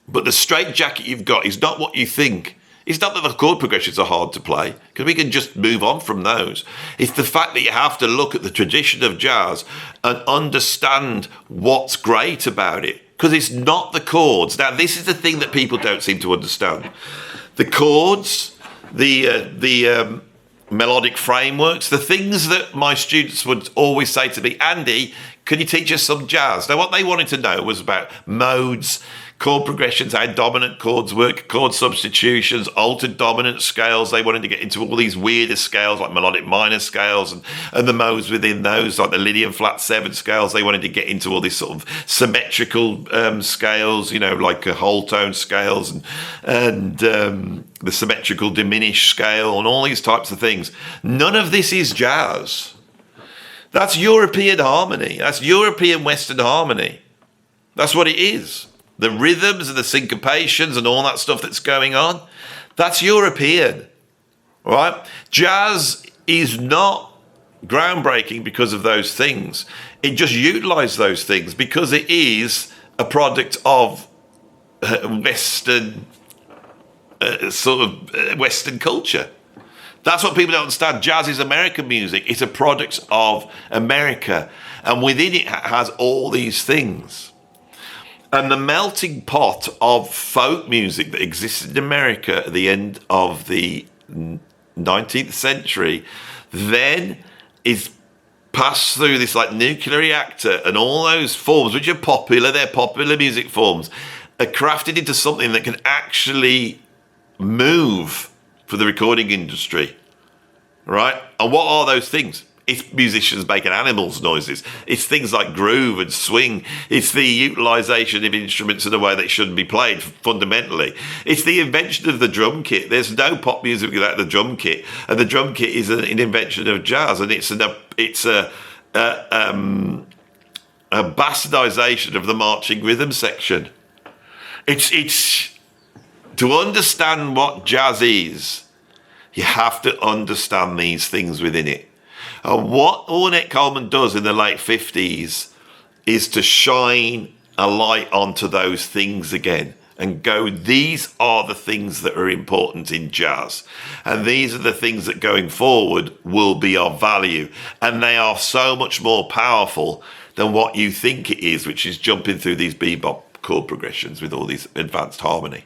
but the straight jacket you've got is not what you think. It's not that the chord progressions are hard to play, because we can just move on from those. It's the fact that you have to look at the tradition of jazz and understand what's great about it, because it's not the chords. Now, this is the thing that people don't seem to understand. The chords, the melodic frameworks, the things that my students would always say to me, Andy, can you teach us some jazz? Now, what they wanted to know was about modes, chord progressions, how dominant chords work, chord substitutions, altered dominant scales. They wanted to get into all these weirder scales like melodic minor scales and the modes within those, like the Lydian flat 7 scales. They wanted to get into all these sort of symmetrical scales, you know, like whole tone scales and the symmetrical diminished scale and all these types of things. None of this is jazz. That's European harmony. That's European Western harmony. That's what it is. The rhythms and the syncopations and all that stuff that's going on, that's European, right? Jazz is not groundbreaking because of those things. It just utilized those things because it is a product of Western, Western culture. That's what people don't understand. Jazz is American music. It's a product of America. And within it has all these things. And the melting pot of folk music that existed in America at the end of the 19th century then is passed through this like nuclear reactor, and all those forms, which are popular, they're popular music forms, are crafted into something that can actually move for the recording industry, right? And what are those things? It's musicians making animals noises. It's things like groove and swing. It's the utilization of instruments in a way that shouldn't be played, fundamentally. It's the invention of the drum kit. There's no pop music without the drum kit. And the drum kit is an invention of jazz. And it's a bastardization of the marching rhythm section. It's to understand what jazz is, you have to understand these things within it. And what Ornette Coleman does in the late 50s is to shine a light onto those things again and go, these are the things that are important in jazz. And these are the things that going forward will be of value. And they are so much more powerful than what you think it is, which is jumping through these bebop chord progressions with all these advanced harmony.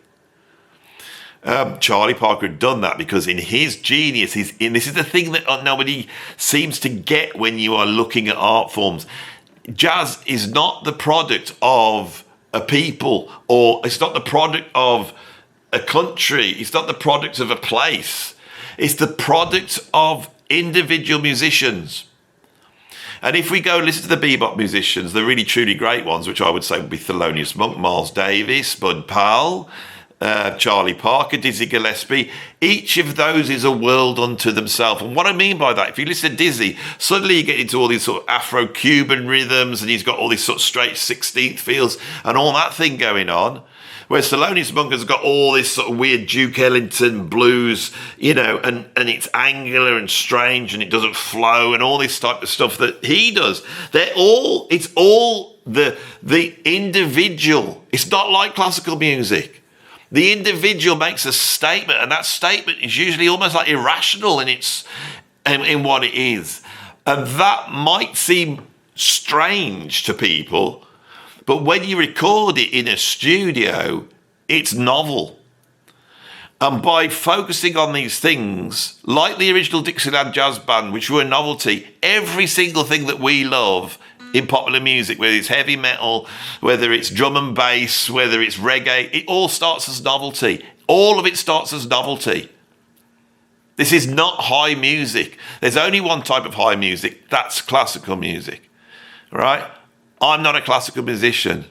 Charlie Parker had done that because in his genius, this is the thing that nobody seems to get when you are looking at art forms. Jazz is not the product of a people, or it's not the product of a country. It's not the product of a place. It's the product of individual musicians. And if we go listen to the bebop musicians, the really truly great ones, which I would say would be Thelonious Monk, Miles Davis, Bud Powell, Charlie Parker, Dizzy Gillespie, each of those is a world unto themselves. And what I mean by that, if you listen to Dizzy, suddenly you get into all these sort of Afro-Cuban rhythms, and he's got all these sort of straight 16th feels and all that thing going on. Whereas Thelonious Monk has got all this sort of weird Duke Ellington blues, and it's angular and strange and it doesn't flow and all this type of stuff that he does. It's all the individual. It's not like classical music. The individual makes a statement, and that statement is usually almost like irrational in what it is. And that might seem strange to people, but when you record it in a studio, it's novel. And by focusing on these things, like the original Dixieland Jazz Band, which were a novelty, every single thing that we love in popular music, whether it's heavy metal, whether it's drum and bass, whether it's reggae, it all starts as novelty. All of it starts as novelty. This is not high music. There's only one type of high music, that's classical music, right? I'm not a classical musician.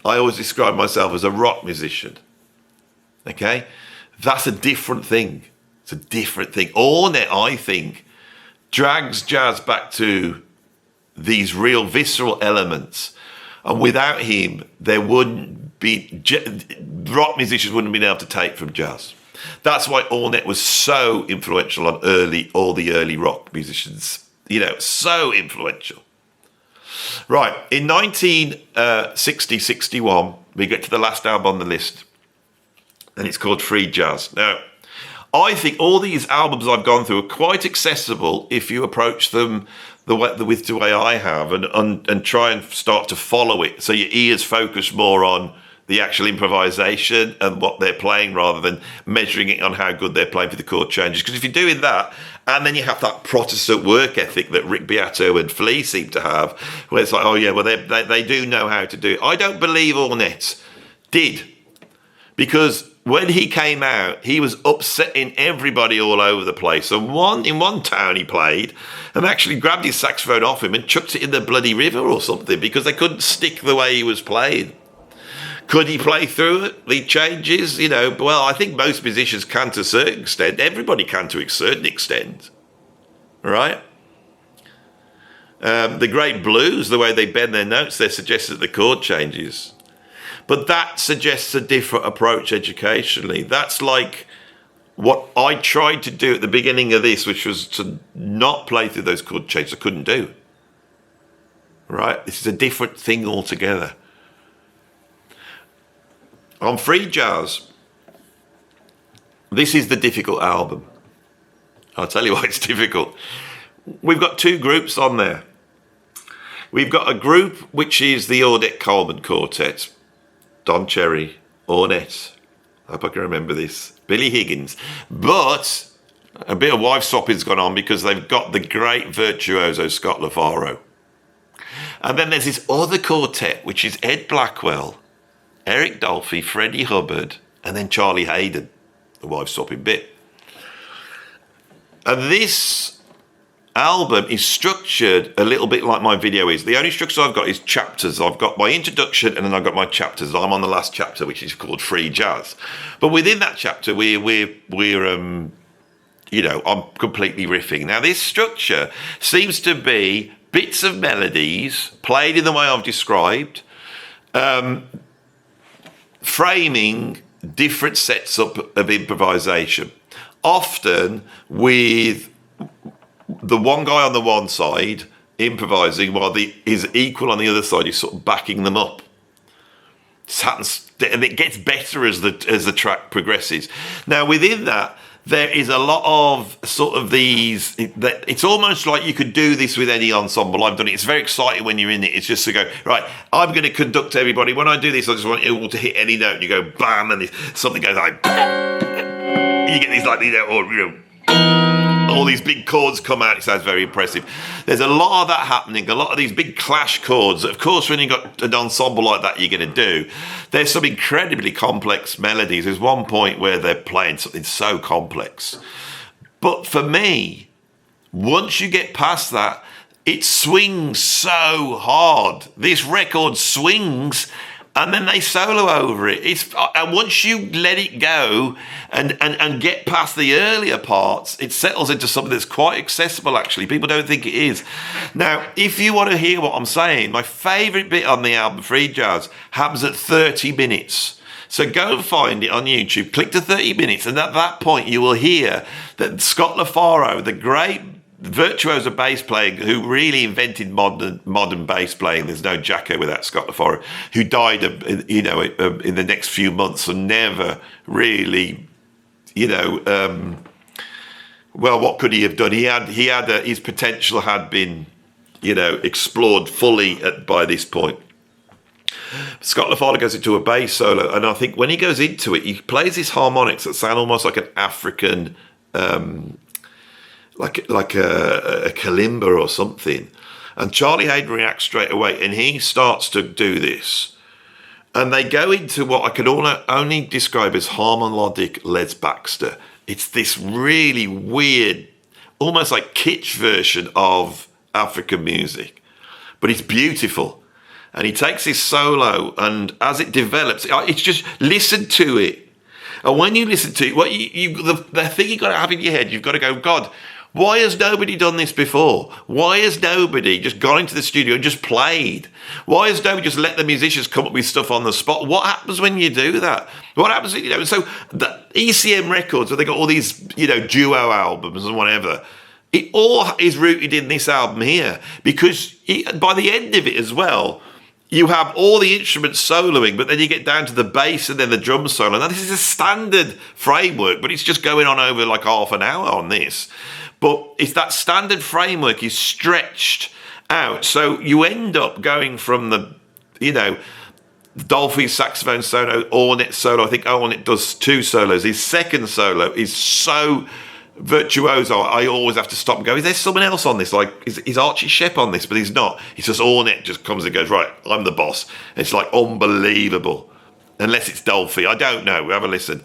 I always describe myself as a rock musician, okay? That's a different thing. It's a different thing. Ornette, I think, drags jazz back to these real visceral elements. And without him, there wouldn't be, rock musicians wouldn't have been able to take from jazz. That's why Ornette was so influential on all the early rock musicians, so influential. Right, in 1960-61, we get to the last album on the list, and it's called Free Jazz. Now, I think all these albums I've gone through are quite accessible if you approach them the way I have, and try and start to follow it, so your ears focus more on the actual improvisation and what they're playing rather than measuring it on how good they're playing for the chord changes. Because if you're doing that, and then you have that Protestant work ethic that Rick Beato and Flea seem to have, where it's like, oh yeah, well they do know how to do it. I don't believe Ornette did, because when he came out, he was upsetting everybody all over the place. So in one town he played and actually grabbed his saxophone off him and chucked it in the bloody river or something, because they couldn't stick the way he was playing. Could he play through it? The changes, well, I think most musicians can to a certain extent. Everybody can to a certain extent, right? The great blues, the way they bend their notes, they're suggested the chord changes. But that suggests a different approach educationally. That's like what I tried to do at the beginning of this, which was to not play through those chord changes. I couldn't do, right? This is a different thing altogether. On Free Jazz, this is the difficult album. I'll tell you why it's difficult. We've got two groups on there. We've got a group which is the Ornette Coleman Quartet. Don Cherry, Ornette, I hope I can remember this, Billy Higgins. But a bit of wife swapping's gone on because they've got the great virtuoso Scott LaFaro. And then there's this other quartet, which is Ed Blackwell, Eric Dolphy, Freddie Hubbard, and then Charlie Hayden, the wife swapping bit. And this album is structured a little bit like my video is. The only structure I've got is chapters. I've got my introduction and then I've got my chapters. I'm on the last chapter, which is called Free Jazz. But within that chapter, I'm completely riffing. Now, this structure seems to be bits of melodies played in the way I've described, framing different sets up of improvisation, often with the one guy on the one side improvising while his equal on the other side is sort of backing them up. This happens, and it gets better as the track progresses. Now, within that, there is a lot of sort of these, it's almost like you could do this with any ensemble. I've done it. It's very exciting when you're in it. It's just to go, right, I'm going to conduct everybody. When I do this, I just want you all to hit any note. And you go, bam, and something goes like, You get these like, all these big chords come out. It sounds very impressive. There's a lot of that happening, a lot of these big clash chords. Of course, when you've got an ensemble like that, you're going to do. There's some incredibly complex melodies. There's one point where they're playing something so complex. But for me, once you get past that, it swings so hard. This record swings, and then they solo over it. And once you let it go and get past the earlier parts, it settles into something that's quite accessible, actually. People don't think it is. Now, if you want to hear what I'm saying, my favourite bit on the album, Free Jazz, happens at 30 minutes. So go and find it on YouTube, click to 30 minutes, and at that point you will hear that Scott LaFaro, the great virtuoso bass player who really invented modern bass playing. There's no Jacko without Scott LaFaro, who died, in the next few months and never really, well, what could he have done? His potential had been, explored fully by this point. Scott LaFaro goes into a bass solo, and I think when he goes into it, he plays these harmonics that sound almost like an African. Like a kalimba or something. And Charlie Hayden reacts straight away, and he starts to do this. And they go into what I could only describe as harmonic Les Baxter. It's this really weird, almost like kitsch version of African music. But it's beautiful. And he takes his solo, and as it develops, it's just, listen to it. And when you listen to it, the thing you've got to have in your head, you've got to go, God, why has nobody done this before? Why has nobody just gone into the studio and just played? Why has nobody just let the musicians come up with stuff on the spot? What happens when you do that? What happens, so the ECM records, where they got all these, duo albums and whatever, it all is rooted in this album here, because by the end of it as well, you have all the instruments soloing, but then you get down to the bass and then the drum solo. Now, this is a standard framework, but it's just going on over like half an hour on this. But it's that standard framework is stretched out. So you end up going from the, Dolphy's saxophone solo, Ornette solo. I think Ornette does 2 solos. His second solo is so virtuoso, I always have to stop and go, is there someone else on this? Like, is Archie Shepp on this? But he's not. It's just Ornette just comes and goes, right, I'm the boss. It's like unbelievable. Unless it's Dolphy. I don't know. Have a listen.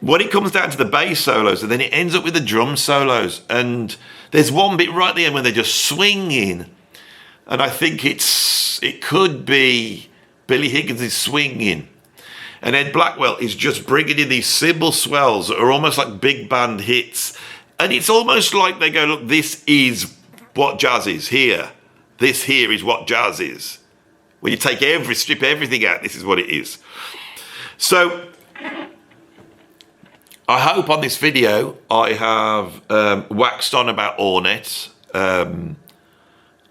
When it comes down to the bass solos, and then it ends up with the drum solos, and there's one bit right at the end when they're just swinging, and I think it could be Billy Higgins is swinging, and Ed Blackwell is just bringing in these cymbal swells that are almost like big band hits, and it's almost like they go, look, this is what jazz is here. This here is what jazz is. When you strip everything out, this is what it is. So I hope on this video I have waxed on about Ornette, and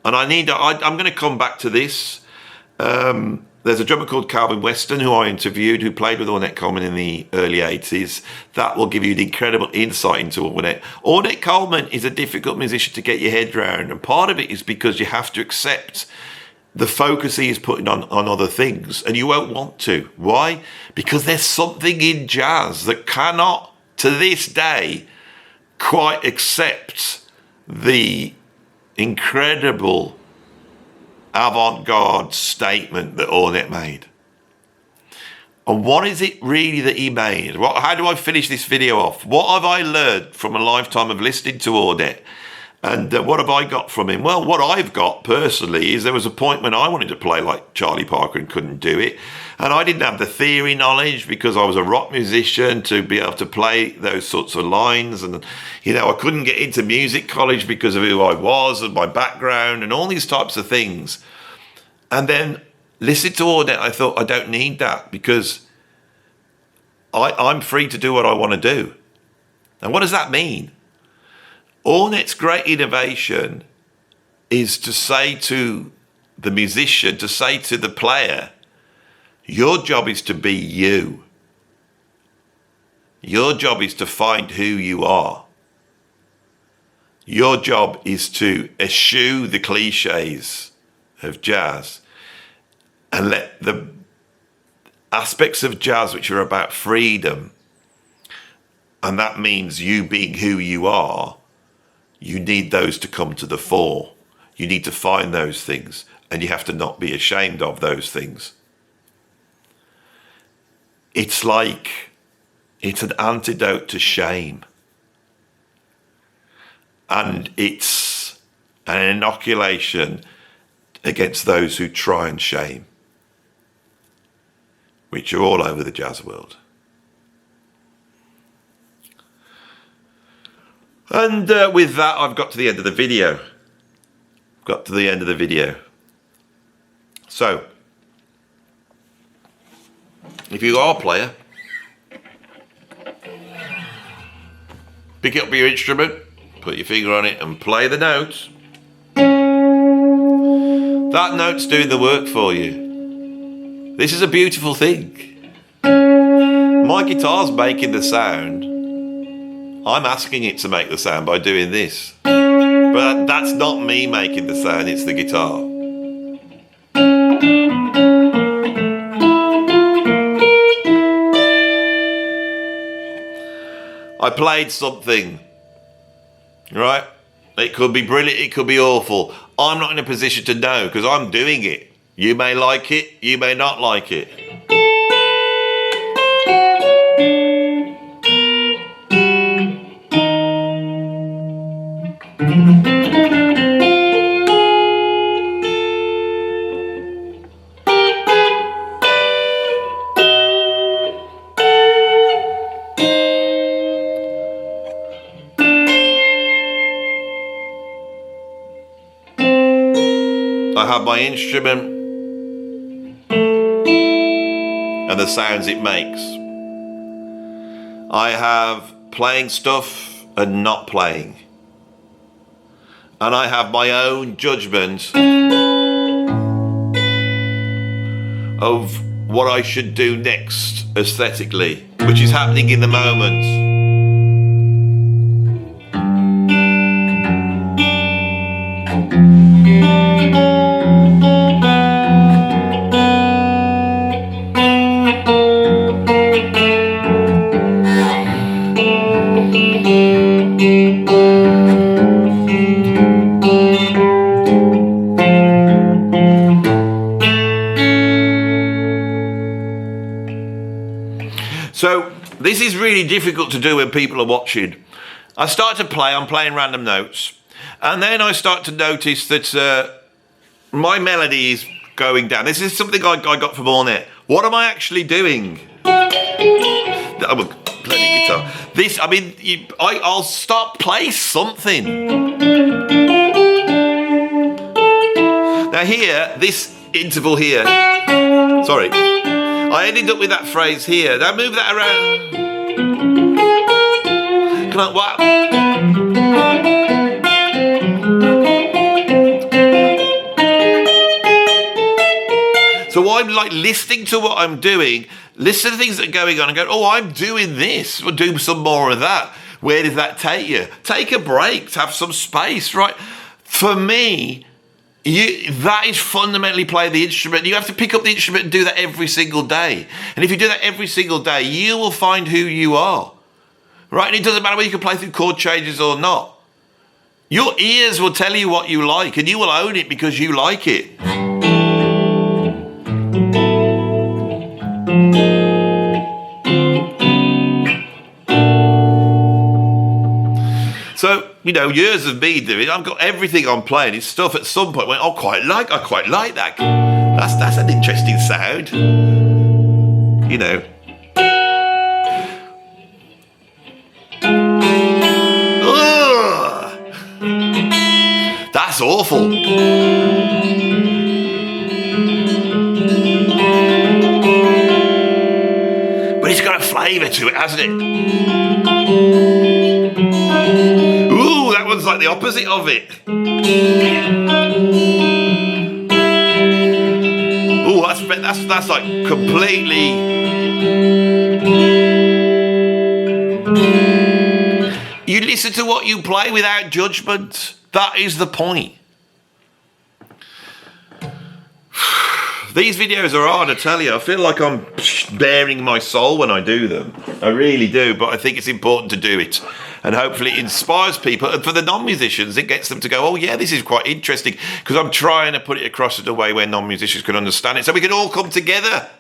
I'm going to come back to this. There's a drummer called Calvin Weston who I interviewed, who played with Ornette Coleman in the early 80s. That will give you an incredible insight into Ornette. Ornette Coleman is a difficult musician to get your head around, and part of it is because you have to accept the focus he is putting on other things, and you won't want to. Why? Because there's something in jazz that cannot, to this day, quite accept the incredible avant-garde statement that Ornette made. And what is it really that he made? How do I finish this video off? What have I learned from a lifetime of listening to Ornette? And what have I got from him? Well, what I've got personally is there was a point when I wanted to play like Charlie Parker and couldn't do it. And I didn't have the theory knowledge because I was a rock musician to be able to play those sorts of lines. And, I couldn't get into music college because of who I was and my background and all these types of things. And then listening to Ornette, I thought, I don't need that because I'm free to do what I want to do. And what does that mean? Ornette's great innovation is to say to the musician, to say to the player, your job is to be you. Your job is to find who you are. Your job is to eschew the cliches of jazz and let the aspects of jazz which are about freedom and that means you being who you are, you need those to come to the fore. You need to find those things, and you have to not be ashamed of those things. It's an antidote to shame. And it's an inoculation against those who try and shame, which are all over the jazz world. And with that, I've got to the end of the video. So, if you are a player, pick up your instrument, put your finger on it and play the notes. That note's doing the work for you. This is a beautiful thing. My guitar's making the sound. I'm asking it to make the sound by doing this. But that's not me making the sound, it's the guitar. I played something, right? It could be brilliant, it could be awful. I'm not in a position to know because I'm doing it. You may like it, you may not like it. I have my instrument and the sounds it makes. I have playing stuff and not playing. And I have my own judgment of what I should do next aesthetically, which is happening in the moment. So this is really difficult to do when people are watching. I start to play, I'm playing random notes, and then I start to notice that my melody is going down. This is something I got from Ornette. What am I actually doing? I'm playing guitar. I'll start play something. Now here, this interval here, sorry, I ended up with that phrase here. Now move that around. Come on, what? So I'm like listening to what I'm doing, listen to things that are going on and go, oh, I'm doing this. We'll do some more of that. Where does that take you? Take a break, have some space, right? For me, that is fundamentally play the instrument. You have to pick up the instrument and do that every single day. And if you do that every single day, you will find who you are. Right? And it doesn't matter whether you can play through chord changes or not. Your ears will tell you what you like, and you will own it because you like it. So, years of me doing it, I've got everything I'm playing. It's stuff at some point went, I quite like that. That's an interesting sound. Ugh. That's awful. But it's got a flavour to it, hasn't it? That one's like the opposite of it. Oh, that's like completely. You listen to what you play without judgment. That is the point. These videos are hard, I tell you. I feel like I'm bearing my soul when I do them. I really do, but I think it's important to do it. And hopefully it inspires people. And for the non-musicians, it gets them to go, oh yeah, this is quite interesting. Because I'm trying to put it across in a way where non-musicians can understand it, so we can all come together.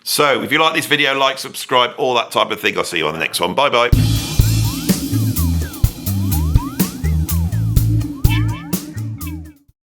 So if you like this video, like, subscribe, all that type of thing. I'll see you on the next one. Bye-bye.